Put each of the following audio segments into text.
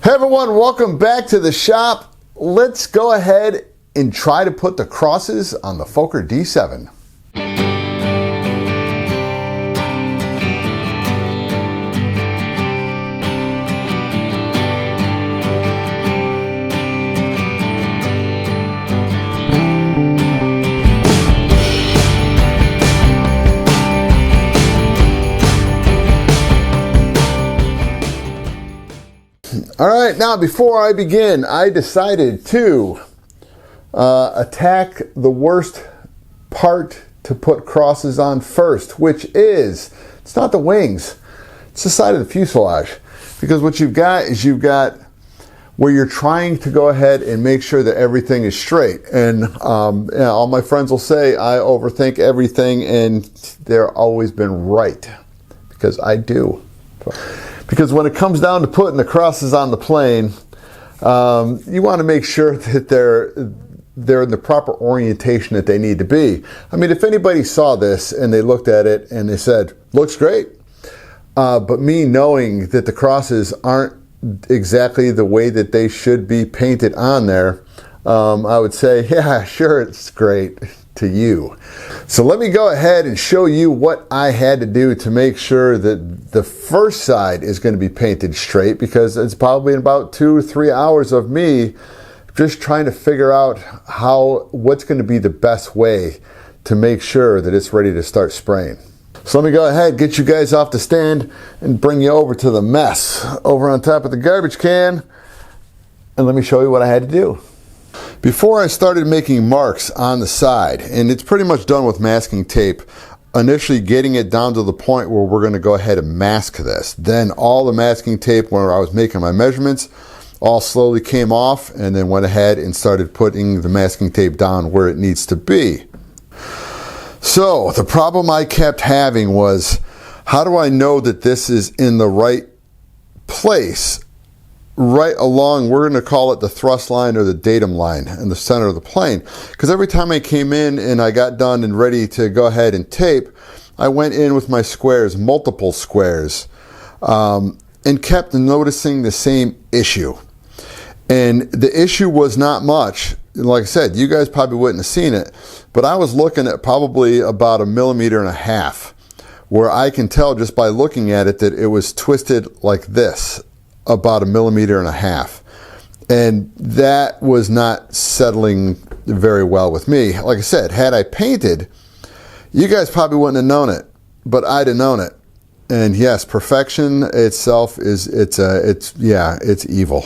Hey everyone, welcome back to the shop. Let's go ahead and try to put the crosses on the Fokker D.VII. All right, now before I begin, I decided to attack the worst part to put crosses on first, which is, it's not the wings, it's the side of the fuselage. Because what you've got is where you're trying to go ahead and make sure that everything is straight. And all my friends will say I overthink everything, and they're always been right, because I do. Because when it comes down to putting the crosses on the plane, you want to make sure that they're in the proper orientation that they need to be. I mean, if anybody saw this and they looked at it and they said, looks great, but me knowing that the crosses aren't exactly the way that they should be painted on there, I would say, yeah, sure, it's great to you. So let me go ahead and show you what I had to do to make sure that the first side is going to be painted straight, because it's probably about 2 or 3 hours of me just trying to figure out what's going to be the best way to make sure that it's ready to start spraying. So let me go ahead, get you guys off the stand and bring you over to the mess over on top of the garbage can, and let me show you what I had to do. Before I started making marks on the side, and it's pretty much done with masking tape, initially getting it down to the point where we're going to go ahead and mask this. Then all the masking tape, when I was making my measurements, all slowly came off, and then went ahead and started putting the masking tape down where it needs to be. So the problem I kept having was, how do I know that this is in the right place? Right along, we're going to call it the thrust line or the datum line in the center of the plane. Because every time I came in and I got done and ready to go ahead and tape, I went in with my squares, multiple squares, and kept noticing the same issue. And the issue was not much. Like I said, you guys probably wouldn't have seen it, but I was looking at probably about 1.5 millimeters, where I can tell just by looking at it that it was twisted like this, about 1.5 millimeters, and that was not settling very well with me. Like I said, had I painted, you guys probably wouldn't have known it, but I'd have known it. And yes, perfection itself it's evil.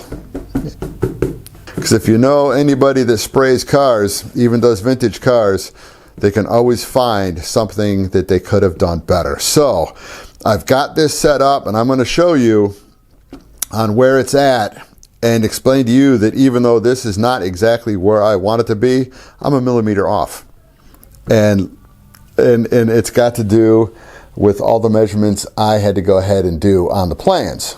Because if you know anybody that sprays cars, even does vintage cars, they can always find something that they could have done better. So I've got this set up, and I'm going to show you on where it's at and explain to you that even though this is not exactly where I want it to be, I'm 1 millimeter off. And it's got to do with all the measurements I had to go ahead and do on the plans.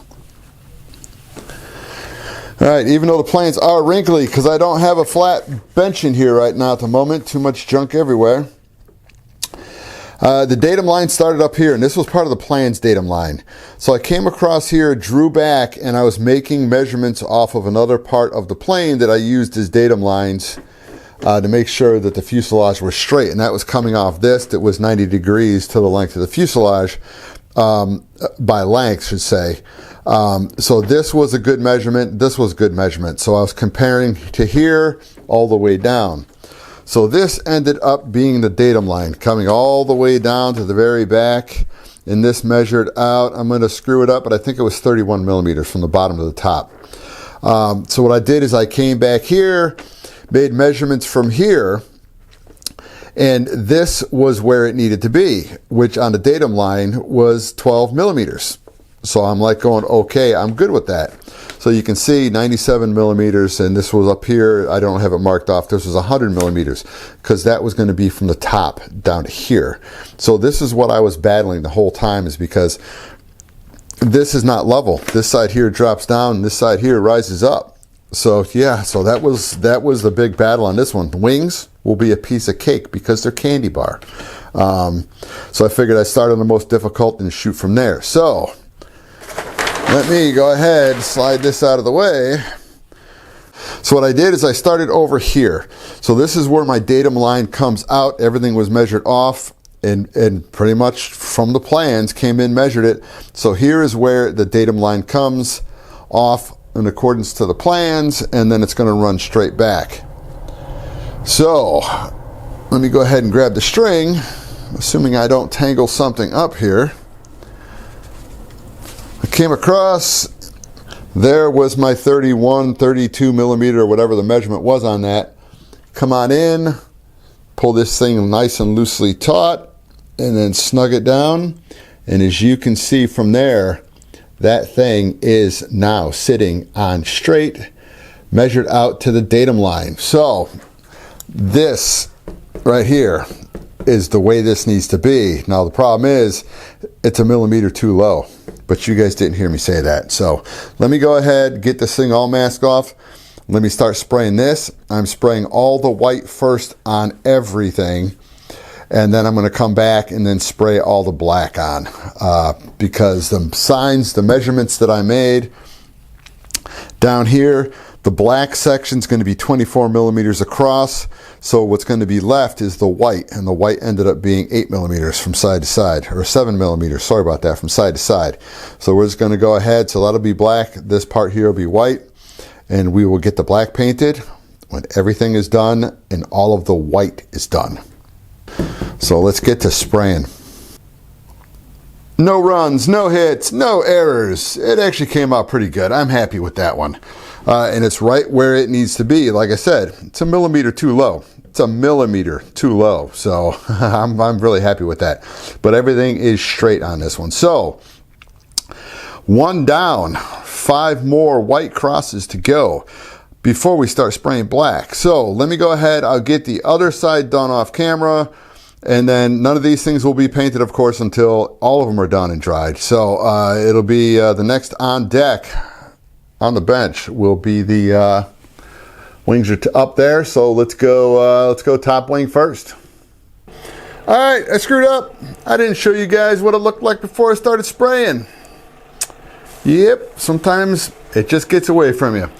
All right, even though the plans are wrinkly, because I don't have a flat bench in here right now at the moment, too much junk everywhere. The datum line started up here, and this was part of the plans datum line. So I came across here, drew back, and I was making measurements off of another part of the plane that I used as datum lines to make sure that the fuselage was straight. And that was coming off this that was 90 degrees to the length of the fuselage, by length, should say. So this was a good measurement. This was a good measurement. So I was comparing to here all the way down. So this ended up being the datum line, coming all the way down to the very back, and this measured out, I'm going to screw it up, but I think it was 31 millimeters from the bottom to the top. So what I did is I came back here, made measurements from here, and this was where it needed to be, which on the datum line was 12 millimeters. So I'm like going, okay, I'm good with that. So you can see 97 millimeters, and this was up here. I don't have it marked off. This was 100 millimeters, because that was going to be from the top down to here. So this is what I was battling the whole time, is because this is not level. This side here drops down, and this side here rises up. So yeah, so that was the big battle on this one. The wings will be a piece of cake because they're candy bar. So I figured I'd start on the most difficult and shoot from there. So Let me go ahead, slide this out of the way. So what I did is I started over here. So this is where my datum line comes out. Everything was measured off and pretty much from the plans came in, measured it. So here is where the datum line comes off in accordance to the plans, and then it's going to run straight back. So let me go ahead and grab the string, assuming I don't tangle something up here. I came across, there was my 31, 32 millimeter, or whatever the measurement was on that. Come on in, pull this thing nice and loosely taut, and then snug it down. And as you can see from there, that thing is now sitting on straight, measured out to the datum line. So this right here is the way this needs to be. Now the problem is it's a millimeter too low, but you guys didn't hear me say that. So let me go ahead, get this thing all masked off. Let me start spraying this. I'm spraying all the white first on everything, and then I'm going to come back and then spray all the black on, because the signs, the measurements that I made down here, the black section is going to be 24 millimeters across. So what's going to be left is the white, and the white ended up being 8 millimeters from side to side, or 7 millimeters, sorry about that, from side to side. So we're just going to go ahead, so that'll be black, this part here will be white, and we will get the black painted when everything is done and all of the white is done. So let's get to spraying. No runs, no hits, no errors. It actually came out pretty good. I'm happy with that one. And it's right where it needs to be. Like I said, it's a millimeter too low. It's a millimeter too low. So I'm really happy with that. But everything is straight on this one. So one down, 5 more white crosses to go before we start spraying black. So let me go ahead. I'll get the other side done off camera. And then none of these things will be painted, of course, until all of them are done and dried. So it'll be the next on deck, on the bench, will be the wings are up there. So let's go top wing first. All right, I screwed up. I didn't show you guys what it looked like before I started spraying. Yep, sometimes it just gets away from you.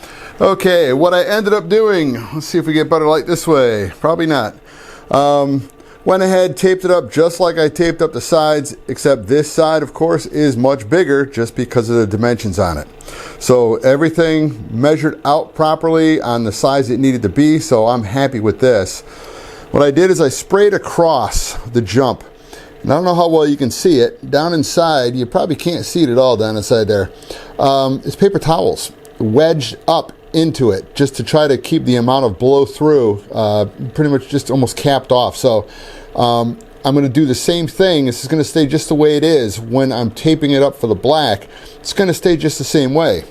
Okay, what I ended up doing, let's see if we get better light this way. Probably not. Went ahead, taped it up just like I taped up the sides, except this side, of course, is much bigger just because of the dimensions on it. So everything measured out properly on the size it needed to be, so I'm happy with this. What I did is I sprayed across the jump. And I don't know how well you can see it. Down inside, you probably can't see it at all down inside there. It's paper towels wedged up into it just to try to keep the amount of blow through pretty much just almost capped off. So I'm going to do the same thing. This is going to stay just the way it is. When I'm taping it up for the black, it's going to stay just the same way.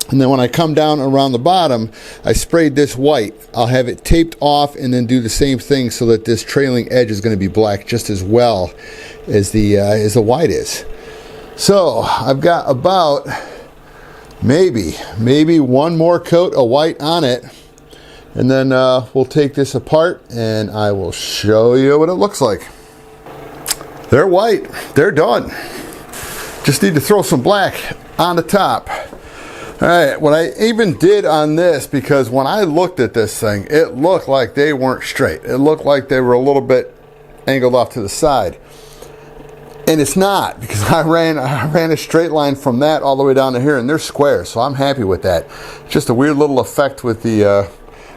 And then when I come down around the bottom, I sprayed this white. I'll have it taped off and then do the same thing so that this trailing edge is going to be black just as well as the white is. So I've got about maybe one more coat of white on it, and then we'll take this apart and I will show you what it looks like. They're white, they're done. Just need to throw some black on the top. All right, what I even did on this, because when I looked at this thing, it looked like they weren't straight. It looked like they were a little bit angled off to the side. And it's not, because I ran a straight line from that all the way down to here, and they're square, so I'm happy with that. It's just a weird little effect with the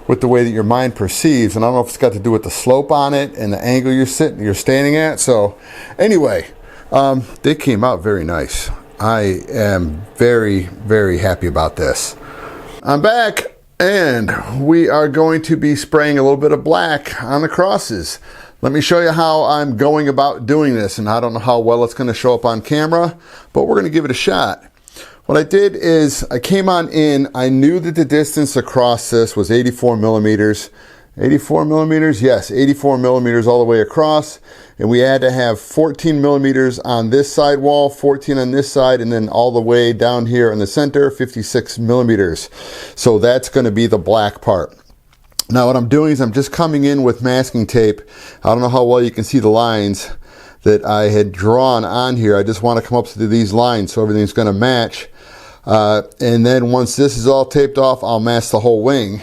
way that your mind perceives, and I don't know if it's got to do with the slope on it and the angle you're standing at. So anyway, they came out very nice. I am very, very happy about this. I'm back, and we are going to be spraying a little bit of black on the crosses. Let me show you how I'm going about doing this, and I don't know how well it's going to show up on camera, but we're going to give it a shot. What I did is I came on in. I knew that the distance across this was 84 millimeters. 84 millimeters? Yes, 84 millimeters all the way across. And we had to have 14 millimeters on this side wall, 14 on this side, and then all the way down here in the center, 56 millimeters. So that's going to be the black part. Now what I'm doing is I'm just coming in with masking tape. I don't know how well you can see the lines that I had drawn on here. I just want to come up to these lines so everything's going to match. And then once this is all taped off, I'll mask the whole wing.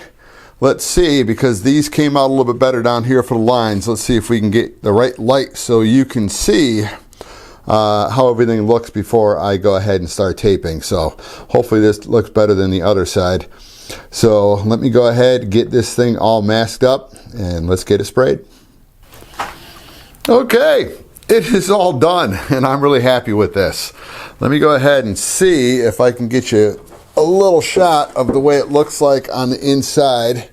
Let's see, because these came out a little bit better down here for the lines. Let's see if we can get the right light so you can see how everything looks before I go ahead and start taping. So hopefully this looks better than the other side. So let me go ahead, get this thing all masked up, and let's get it sprayed. Okay, it is all done, and I'm really happy with this. Let me go ahead and see if I can get you a little shot of the way it looks like on the inside. I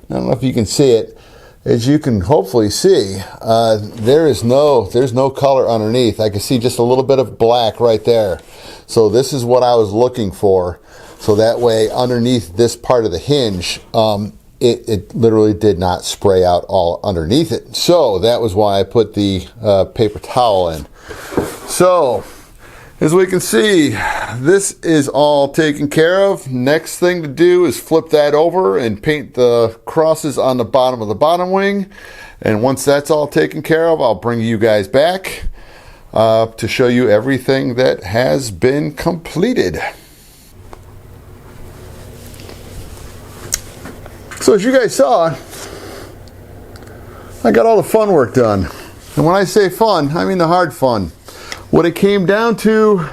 don't know if you can see it. As you can hopefully see, there's no color underneath. I can see just a little bit of black right there. So this is what I was looking for. So that way underneath this part of the hinge, it literally did not spray out all underneath it. So that was why I put the paper towel in. So as we can see, this is all taken care of. Next thing to do is flip that over and paint the crosses on the bottom of the bottom wing. And once that's all taken care of, I'll bring you guys back to show you everything that has been completed. So as you guys saw, I got all the fun work done. And when I say fun, I mean the hard fun. What it came down to,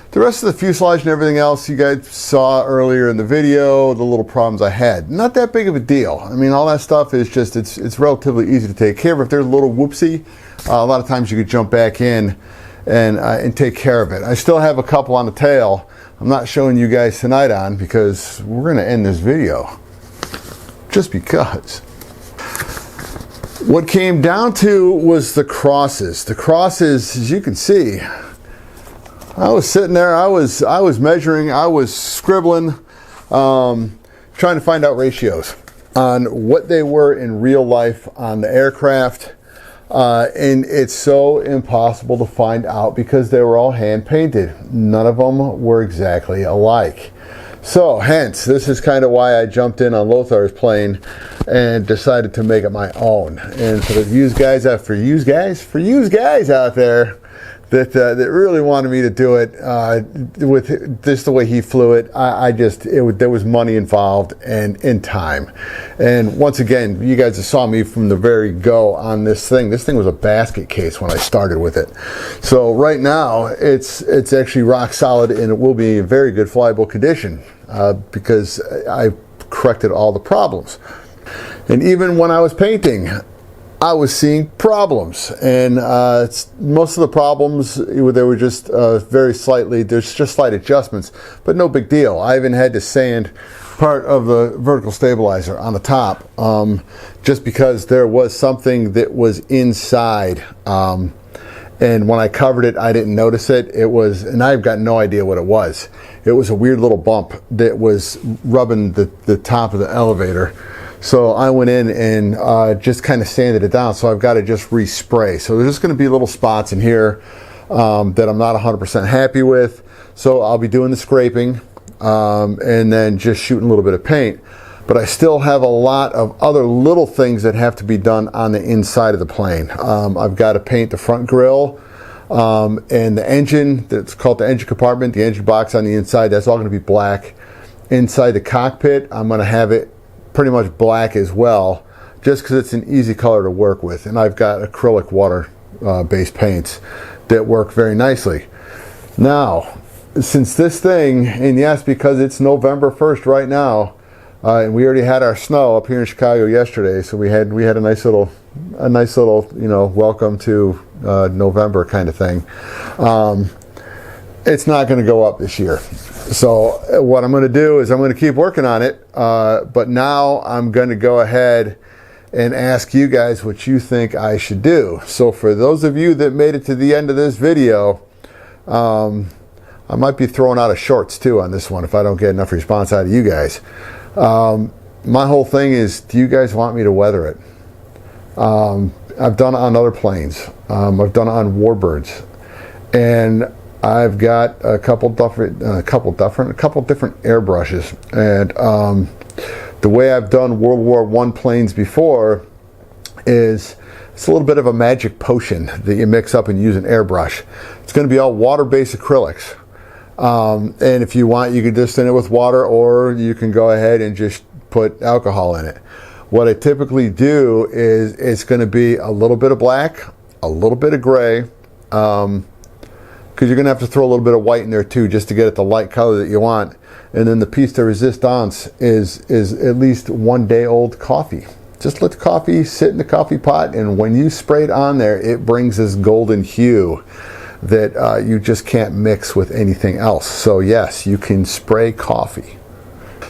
the rest of the fuselage and everything else you guys saw earlier in the video, the little problems I had. Not that big of a deal. I mean, all that stuff is just, it's relatively easy to take care of. If there's a little whoopsie, a lot of times you could jump back in and take care of it. I still have a couple on the tail I'm not showing you guys tonight on because we're going to end this video. Just because. What came down to was the crosses. The crosses, as you can see, I was sitting there, I was measuring, I was scribbling, trying to find out ratios on what they were in real life on the aircraft. And it's so impossible to find out because they were all hand painted. None of them were exactly alike. So hence, this is kind of why I jumped in on Lothar's plane and decided to make it my own. And for you guys out there that really wanted me to do it with just the way he flew it, there was money involved and in time. And once again, you guys saw me from the very go on this thing. This thing was a basket case when I started with it. So right now, it's actually rock solid and it will be in very good flyable condition because I corrected all the problems. And even when I was painting, I was seeing problems, and most of the problems, they were just there's just slight adjustments, but no big deal. I even had to sand part of the vertical stabilizer on the top, just because there was something that was inside, and when I covered it, I didn't notice it. And I've got no idea what it was. It was a weird little bump that was rubbing the top of the elevator. So I went in and just kind of sanded it down. So I've got to just respray. So there's just going to be little spots in here that I'm not 100% happy with. So I'll be doing the scraping and then just shooting a little bit of paint. But I still have a lot of other little things that have to be done on the inside of the plane. I've got to paint the front grille and the engine. That's called the engine compartment, the engine box on the inside. That's all going to be black. Inside the cockpit, I'm going to have it pretty much black as well, just because it's an easy color to work with. And I've got acrylic water based paints that work very nicely. Now, since this thing, and yes, because it's November 1st right now, and we already had our snow up here in Chicago yesterday, so we had a nice little welcome to November kind of thing. It's not going to go up this year. So what I'm going to do is I'm going to keep working on it, but now I'm going to go ahead and ask you guys what you think I should do. So for those of you that made it to the end of this video, I might be throwing out a shorts too on this one if I don't get enough response out of you guys. My whole thing is, do you guys want me to weather it? I've done it on other planes. I've done it on Warbirds, and I've got a couple different airbrushes, and the way I've done World War I planes before is it's a little bit of a magic potion that you mix up and use an airbrush. It's going to be all water-based acrylics. And if you want, you can just thin it with water, or you can go ahead and just put alcohol in it. What I typically do is it's going to be a little bit of black, a little bit of gray, because you're going to have to throw a little bit of white in there too, just to get it the light color that you want. And then the piece de resistance is at least 1 day old coffee. Just let the coffee sit in the coffee pot, and when you spray it on there, it brings this golden hue that you just can't mix with anything else. So yes, you can spray coffee.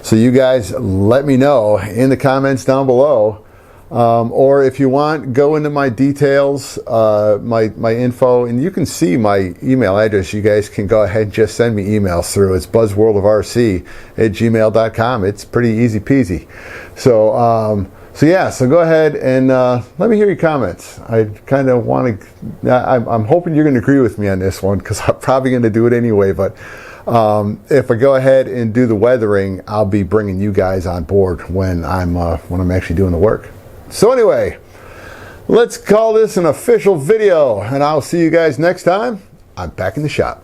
So you guys let me know in the comments down below, or if you want, go into my details, my info, and you can see my email address. You guys can go ahead and just send me emails through. It's buzzworldofrc@gmail.com. It's pretty easy peasy. So yeah, so go ahead and let me hear your comments. I kind of want to, I'm hoping you're going to agree with me on this one, because I'm probably going to do it anyway. But if I go ahead and do the weathering, I'll be bringing you guys on board when I'm actually doing the work. So anyway, let's call this an official video, and I'll see you guys next time. I'm back in the shop.